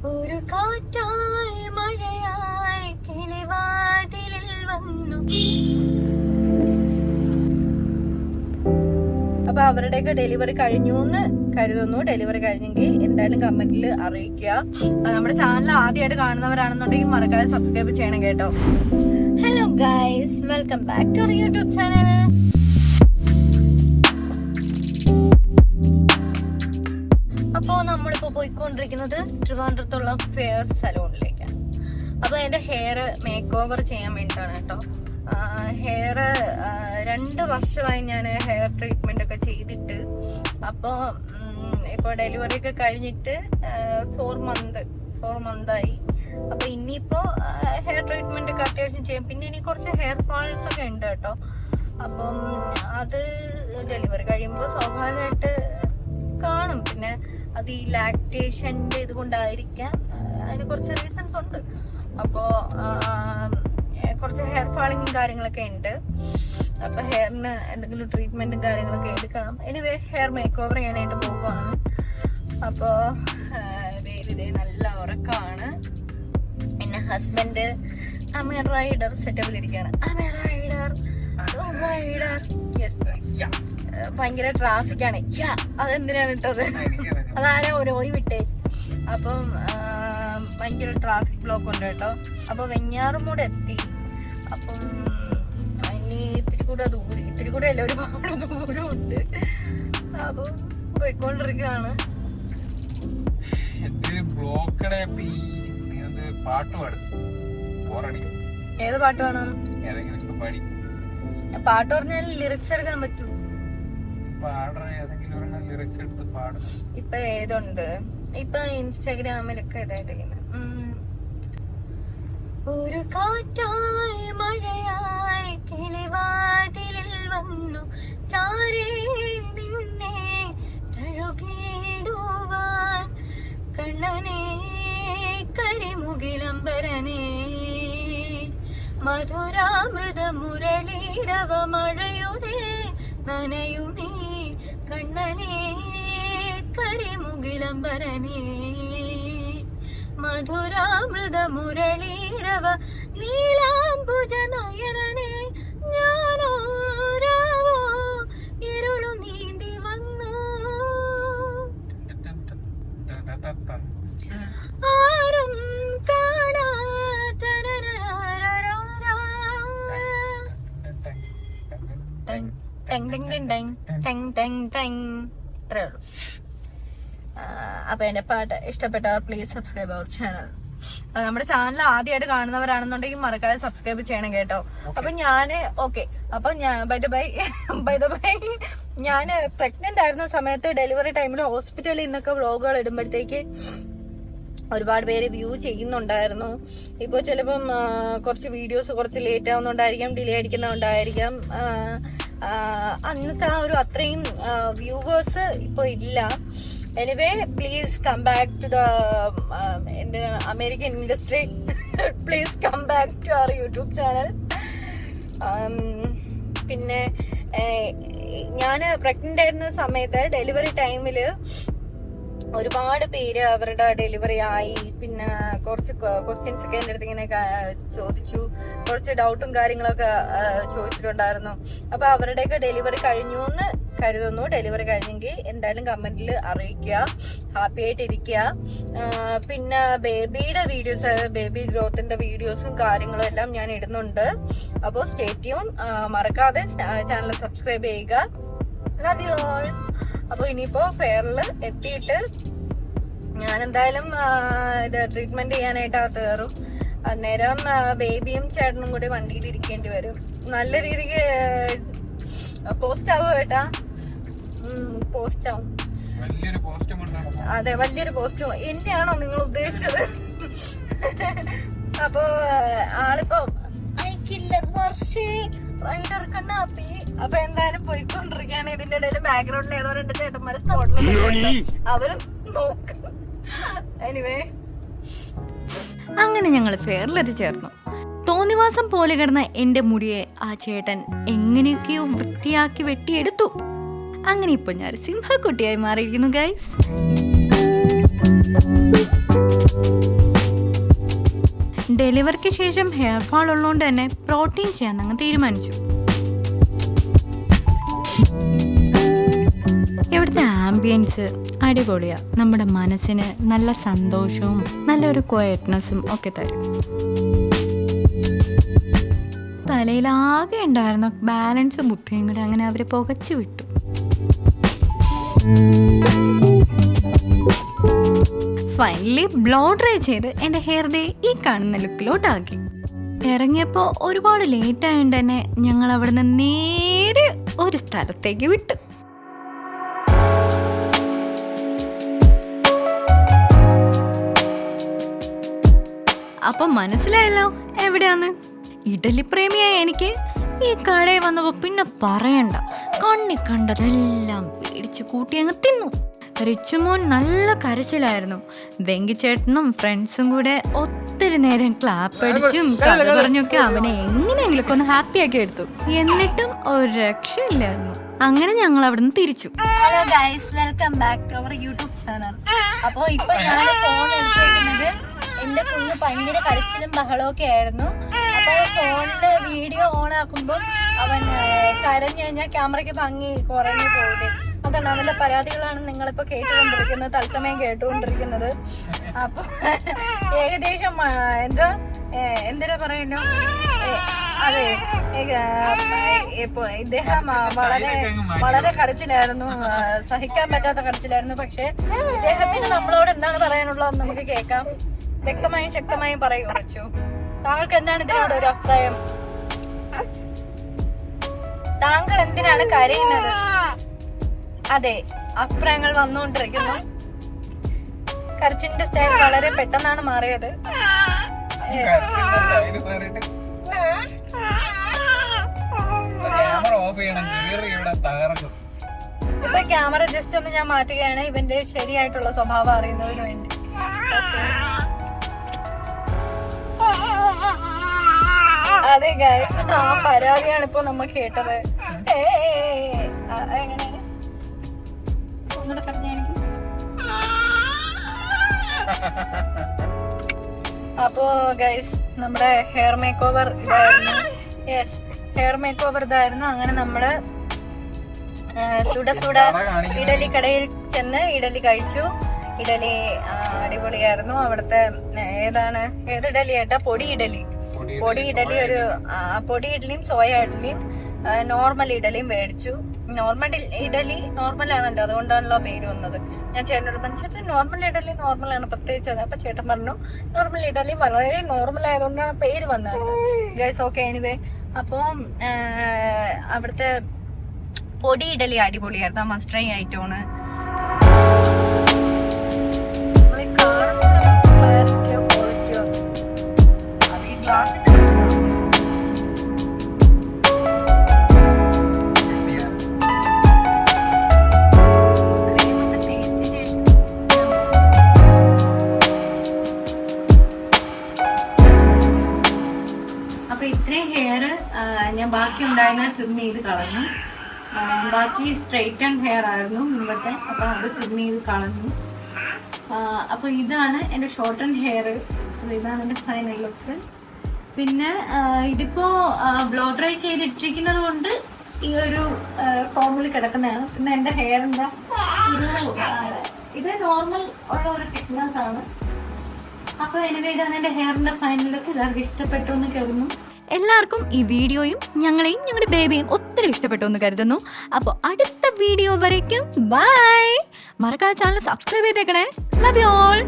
ഒരു കാറ്റായി മഴയായി കിളിവാതിലിൽ വന്നു. അപ്പൊ അവരുടെയൊക്കെ ഡെലിവറി കഴിഞ്ഞു എന്ന് കരുതുന്നു. ഡെലിവറി കഴിഞ്ഞെങ്കിൽ എന്തായാലും കമന്റിൽ അറിയിക്കുക. നമ്മുടെ ചാനൽ ആദ്യമായിട്ട് കാണുന്നവരാണെന്നുണ്ടെങ്കിൽ മറക്കാതെ സബ്സ്ക്രൈബ് ചെയ്യണം കേട്ടോ. Hello guys, welcome back to our YouTube channel. അപ്പോൾ നമ്മളിപ്പോൾ പോയിക്കൊണ്ടിരിക്കുന്നത് ട്രിവാൻഡ്രത്തുള്ള ഫെയർ സലൂണിലേക്കാണ്. അപ്പോൾ എൻ്റെ ഹെയർ മേക്ക് ഓവർ ചെയ്യാൻ വേണ്ടിയിട്ടാണ് കേട്ടോ. ഹെയർ 2 വർഷമായി ഞാൻ ഹെയർ ട്രീറ്റ്മെൻ്റ് ഒക്കെ ചെയ്തിട്ട്. അപ്പോൾ ഇപ്പോൾ ഡെലിവറി ഒക്കെ കഴിഞ്ഞിട്ട് 4 മന്തായി. അപ്പോൾ ഇനിയിപ്പോൾ ഹെയർ ട്രീറ്റ്മെൻ്റ് ഒക്കെ അത്യാവശ്യം ചെയ്യും. പിന്നെ ഇനി കുറച്ച് ഹെയർ ഫാൾസ് ഒക്കെ ഉണ്ട് കേട്ടോ. അപ്പം അത് ഡെലിവറി കഴിയുമ്പോൾ സ്വാഭാവികമായിട്ട് കാണും. പിന്നെ അത് ഈ ലാക്ടേഷൻ്റെ ഇത് കൊണ്ടായിരിക്കാം, അതിന് കുറച്ച് റീസൺസ് ഉണ്ട്. അപ്പോൾ കുറച്ച് ഹെയർ ഫാളിങ്ങും കാര്യങ്ങളൊക്കെ ഉണ്ട്. അപ്പോൾ ഹെയറിന് എന്തെങ്കിലും ട്രീറ്റ്മെൻറ്റും കാര്യങ്ങളൊക്കെ എടുക്കണം. എനിവേ ഹെയർ മേക്ക് ഓവർ ചെയ്യാനായിട്ട് പോകുവാണ്. അപ്പോൾ ഇതേ നല്ല ഉറക്കമാണ്. പിന്നെ ഹസ്ബൻഡ് അമേറൈഡർ സെറ്റപ്പിലിരിക്കുകയാണ്. അമേറൈഡർ യെസ്, ഭയങ്കര ട്രാഫിക്കാണ്. അതെന്തിനാണ് ഇട്ടത്? അതാരാ ഒരു വിട്ടേ. അപ്പം ഭയങ്കര ട്രാഫിക് ബ്ലോക്ക് ഉണ്ട് കേട്ടോ. അപ്പോൾ വെഞ്ഞാറുമൂട് എത്തി. അപ്പം ഇനി ഇത്തിരി കൂടെ അല്ല, ഒരുപാട് ദൂരമുണ്ട്. അപ്പം പോയിക്കൊണ്ടിരിക്കുകയാണ്. ഏത് പാട്ട് വേണം? പാട്ട് പറഞ്ഞാൽ ലിറിക്സ് എടുക്കാൻ പറ്റൂ. ഇപ്പൊ ഏതുണ്ട്? ഇപ്പൊ ഇൻസ്റ്റാഗ്രാമിലൊക്കെ ഇതായിട്ടിരിക്കുന്നത്. ഒരു കാറ്റായി മഴയായി കിളിവാതിലിൽ വന്നു ചാരേ നിന്നെ തഴുകിടുവാൻ കണ്ണനെ കരിമുകിലംബരനെ മധുരാമൃത മുരളീരവ മഴയുടെ നനയുമേ കണ്ണനെ കരിമുകിലംബരനെ മധുരാമൃത മുരളീരവ നീലാംബുജ നയനനെ ഞാനോരാവോ ഇരുളു നീന്തി വന്നു ആരും ഇത്രേ ഉള്ളൂ. അപ്പൊ എന്റെ പാട്ട് ഇഷ്ടപ്പെട്ടവർ പ്ലീസ് സബ്സ്ക്രൈബ് അവർ ചാനൽ. നമ്മുടെ ചാനൽ ആദ്യമായിട്ട് കാണുന്നവരാണെന്നുണ്ടെങ്കിൽ മറക്കാതെ സബ്സ്ക്രൈബ് ചെയ്യണം കേട്ടോ. അപ്പൊ ഞാന് അപ്പൊ ഞാൻ ബൈ ദ ബൈ ഞാൻ പ്രഗ്നന്റ് ആയിരുന്ന സമയത്ത് ഡെലിവറി ടൈമിൽ ഹോസ്പിറ്റലിൽ നിന്നൊക്കെ വ്ളോഗുകൾ ഇടുമ്പോഴത്തേക്ക് ഒരുപാട് പേര് വ്യൂ ചെയ്യുന്നുണ്ടായിരുന്നു. ഇപ്പോൾ ചിലപ്പം കുറച്ച് വീഡിയോസ് കുറച്ച് ലേറ്റ് ആവുന്നുണ്ടായിരിക്കാം, ഡിലേ അടിക്കുന്നുണ്ടായിരിക്കാം. അന്നത്തെ ആ ഒരു അത്രയും വ്യൂവേഴ്സ് ഇപ്പോൾ ഇല്ല. Anyway please come back to the American industry. Please come back to our YouTube channel. പിന്നെ ഞാൻ പ്രഗ്നന്റ് ആയിരുന്ന സമയത്ത് ഡെലിവറി ടൈമിൽ ഒരുപാട് പേര് അവരുടെ ഡെലിവറി ആയി. പിന്നെ കുറച്ച് ക്വസ്റ്റ്യൻസ് ഒക്കെ എൻ്റെ അടുത്ത് ഇങ്ങനെ ചോദിച്ചു. കുറച്ച് ഡൗട്ടും കാര്യങ്ങളൊക്കെ ചോദിച്ചിട്ടുണ്ടായിരുന്നു. അപ്പൊ അവരുടെയൊക്കെ ഡെലിവറി കഴിഞ്ഞു എന്ന് കരുതുന്നു. ഡെലിവറി കഴിഞ്ഞെങ്കിൽ എന്തായാലും കമന്റിൽ അറിയിക്കുക. ഹാപ്പി ആയിട്ട് ഇരിക്കുക. പിന്നെ ബേബിയുടെ വീഡിയോസ്, ബേബി ഗ്രോത്തിന്റെ വീഡിയോസും കാര്യങ്ങളും എല്ലാം ഞാൻ ഇടുന്നുണ്ട്. അപ്പോൾ സ്റ്റേ ട്യൂൺ. മറക്കാതെ ചാനൽ സബ്സ്ക്രൈബ് ചെയ്യുക. Love you all. അപ്പോൾ ഇനിയിപ്പോൾ ഫെയറിൽ എത്തിയിട്ട് ഞാൻ എന്തായാലും ഇത് ട്രീറ്റ്മെന്റ് ചെയ്യാനായിട്ട് അകത്ത് കയറും. അന്നേരം ബേബിയും ചേട്ടനും കൂടി വണ്ടിയിൽ ഇരിക്കേണ്ടി വരും. നല്ല രീതിക്ക് പോസ്റ്റ് ആവും കേട്ടാ. പോസ്റ്റ് ആവും. അതെ, വലിയൊരു പോസ്റ്റ്. എന്നെയാണോ നിങ്ങൾ ഉദ്ദേശിച്ചത്? അപ്പൊ ആളിപ്പോ റൈഡർ കണ്ണാപ്പി. അപ്പൊ എന്തായാലും പോയിക്കൊണ്ടിരിക്കുകയാണ്. ഇതിന്റെ ഇടയിൽ ബാക്ക്ഗ്രൗണ്ടിൽ ഏതോ 2 ചേട്ടന്മാരെ സ്പോട്ടിൽ അവര് നോക്കും. എനിവേ അങ്ങനെ ഞങ്ങൾ ഫെയറിലെത്തിച്ചേർന്നു. തോന്നിവാസം പോലെ കിടന്ന എന്റെ മുടിയെ ആ ചേട്ടൻ എങ്ങനെയൊക്കെയോ വൃത്തിയാക്കി വെട്ടിയെടുത്തു. അങ്ങനെ ഇപ്പൊ ഞാൻ സിംഹക്കുട്ടിയായി മാറിയിരിക്കുന്നു ഗൈസ്. ഡെലിവറിക്ക് ശേഷം ഹെയർ ഫാൾ ഉള്ളതുകൊണ്ട് തന്നെ പ്രോട്ടീൻ ചെയ്യാൻ അങ്ങ് തീരുമാനിച്ചു. ഇവിടുത്തെ ആംബിയൻസ് അടിപൊളിയാണ്. നമ്മുടെ മനസ്സിന് നല്ല സന്തോഷവും നല്ലൊരു ക്വയറ്റ്നെസ്സും ഒക്കെ തരും. തലയിലാകെ ഉണ്ടായിരുന്ന ബാലൻസ് ബുദ്ധിയും കൂടെ അങ്ങനെ അവർ പുകച്ചു വിട്ടു. ഫൈനലി ബ്ലോ ഡ്രൈ ചെയ്ത് എൻ്റെ ഹെയർ ഡേ ഈ കാണുന്ന ലുക്കിലോട്ടാക്കി. ഇറങ്ങിയപ്പോൾ ഒരുപാട് ലേറ്റ് ആയതുകൊണ്ട് തന്നെ ഞങ്ങൾ അവിടുന്ന് നേരെ ഒരു സ്ഥലത്തേക്ക് വിട്ടു. അപ്പം മനസ്സിലായല്ലോ എവിടെയാന്ന്. ഇഡലി പ്രേമിയായ എനിക്ക് ഈ കടയിൽ വന്നപ്പോൾ പിന്നെ പറയണ്ട, കണ്ണി കണ്ടതെല്ലാം പേടിച്ച് കൂട്ടി അങ്ങ് തിന്നു. റിച്ചുമോൻ നല്ല കരച്ചിലായിരുന്നു. വെങ്കിച്ചേട്ടനും ഫ്രണ്ട്സും കൂടെ ഒത്തിരി നേരം ക്ലാപ്പ് അടിച്ചും കഥ പറഞ്ഞൊക്കെ അവനെ എങ്ങനെയെങ്കിലൊക്കെ ഒന്ന് ഹാപ്പി ആക്കി എടുത്തു. എന്നിട്ടും ഒരു രക്ഷയില്ലായിരുന്നു. അങ്ങനെ ഞങ്ങൾ അവിടുന്ന് തിരിച്ചു. Hello guys, welcome back to our YouTube channel. അപ്പോൾ ഇപ്പൊ ഞാൻ ഫോൺ എടുത്തേക്കുന്നത് എന്റെ കുഞ്ഞ് ഭയങ്കര കരച്ചിലും ബഹളമൊക്കെ ആയിരുന്നു. അപ്പൊ ഫോണില് വീഡിയോ ഓൺ ആക്കുമ്പോൾ അവൻ കരഞ്ഞു കഴിഞ്ഞാൽ ക്യാമറയ്ക്ക് ഭംഗി കുറഞ്ഞു പോകില്ലേ. അതാണ് അവന്റെ പരാതികളാണ് നിങ്ങളിപ്പോ കേട്ടുകൊണ്ടിരിക്കുന്നത്, തത്സമയം കേട്ടുകൊണ്ടിരിക്കുന്നത്. അപ്പൊ ഏകദേശം എന്തിനാ പറയല്ലോ, അതെ ഇപ്പൊ ഇദ്ദേഹം വളരെ കരച്ചിലായിരുന്നു, സഹിക്കാൻ പറ്റാത്ത കരച്ചിലായിരുന്നു. പക്ഷെ ഇദ്ദേഹത്തിന് നമ്മളോട് എന്താണ് പറയാനുള്ളത് നമുക്ക് കേൾക്കാം. വ്യക്തമായും ശക്തമായും പറയൂ റിച്ചു, താങ്കൾക്ക് എന്താണ് ഇതിനോട് ഒരു അഭിപ്രായം? താങ്കൾ എന്തിനാണ് കരയുന്നത്? അതെ, അഭിപ്രായങ്ങൾ വന്നുകൊണ്ടിരിക്കുന്നു. കരച്ചിലിന്റെ സ്റ്റൈൽ വളരെ പെട്ടെന്നാണ് മാറിയത്. ഇപ്പൊ ക്യാമറ ജസ്റ്റ് ഒന്ന് ഞാൻ മാറ്റുകയാണ് ഇവന്റെ ശരിയായിട്ടുള്ള സ്വഭാവം അറിയുന്നതിന് വേണ്ടി. അതെ ഗൈസ്, ആ പരാതിയാണ് ഇപ്പൊ നമ്മൾ കേട്ടത്. എങ്ങനെയാണ് ഒന്നുകൂടെ പറഞ്ഞാണെങ്കിൽ, അപ്പോ ഗൈസ് നമ്മുടെ ഹെയർ മേക്ക് ഓവർ ഇതായിരുന്നു. യെസ്, ഹെയർ മേക്ക് ഓവർ ഇതായിരുന്നു. അങ്ങനെ നമ്മള് സുട ഇഡലി കടയിൽ ചെന്ന് ഇഡലി കഴിച്ചു. ഇഡലി അടിപൊളിയായിരുന്നു. അവിടുത്തെ ഏത് ഇഡലി ഏട്ടാ? പൊടി ഇഡലി ഒരു പൊടി ഇഡലിയും സോയ ഇഡലിയും നോർമൽ ഇഡലിയും മേടിച്ചു. നോർമൽ ഇഡലി നോർമലാണല്ലോ, അതുകൊണ്ടാണല്ലോ പേര് വന്നത്. ഞാൻ ചേട്ടനോട് പറഞ്ഞു, ചേട്ടൻ നോർമൽ ഇഡലി നോർമലാണ് പ്രത്യേകിച്ച്. അപ്പൊ ചേട്ടൻ പറഞ്ഞു നോർമൽ ഇഡലി വളരെ നോർമൽ ആയതുകൊണ്ടാണ് പേര് വന്നത്. ഗൈസ് ഓക്കെ, എനിവേ അപ്പം അവിടുത്തെ പൊടി ഇഡലി അടിപൊളിയായിരുന്നു. മസ്റ്റ് ട്രൈ ആയിട്ടാണ്. അപ്പൊ ഇത്രയും ഹെയർ ഞാൻ ബാക്കി ഉണ്ടായിരുന്ന ട്രിം ചെയ്ത് കളഞ്ഞു. ബാക്കി സ്ട്രെയിറ്റ് ആൻഡ് ഹെയർ ആയിരുന്നു മുമ്പത്തെ, അപ്പൊ അത് ട്രിം ചെയ്ത് കളഞ്ഞു. അപ്പൊ ഇതാണ് എൻ്റെ ഷോർട്ട് ആൻഡ് ഹെയർ. ഇതാണ് എൻ്റെ ഫൈനൽ ലുക്ക്. പിന്നെ ഇതിപ്പോ ബ്ലോ ഡ്രൈ ചെയ്തിട്ടിരിക്കുന്നത് കൊണ്ട് ഈ ഒരു ഫോമിൽ കിടക്കുന്നതാണ്. പിന്നെ എൻ്റെ ഹെയർ എന്താ ഇത് നോർമൽ ഉള്ള ഒരു തിക്നെസ് ആണ്. അപ്പൊ എനിവേ ഇതാണ് എൻ്റെ ഹെയറിന്റെ ഫൈനൽ ലുക്ക്. എല്ലാവർക്കും ഇഷ്ടപ്പെട്ടു എന്ന് കരുതുന്നു. എല്ലാവർക്കും ഈ വീഡിയോയും ഞങ്ങളെയും ഞങ്ങളുടെ ബേബിയും ഒത്തിരി ഇഷ്ടപ്പെട്ടു എന്ന് കരുതുന്നു. അപ്പോൾ അടുത്ത വീഡിയോ വരയ്ക്കും ബൈ. മറക്കാതെ ചാനൽ സബ്സ്ക്രൈബ് ചെയ്തേക്കണേ. Love you all.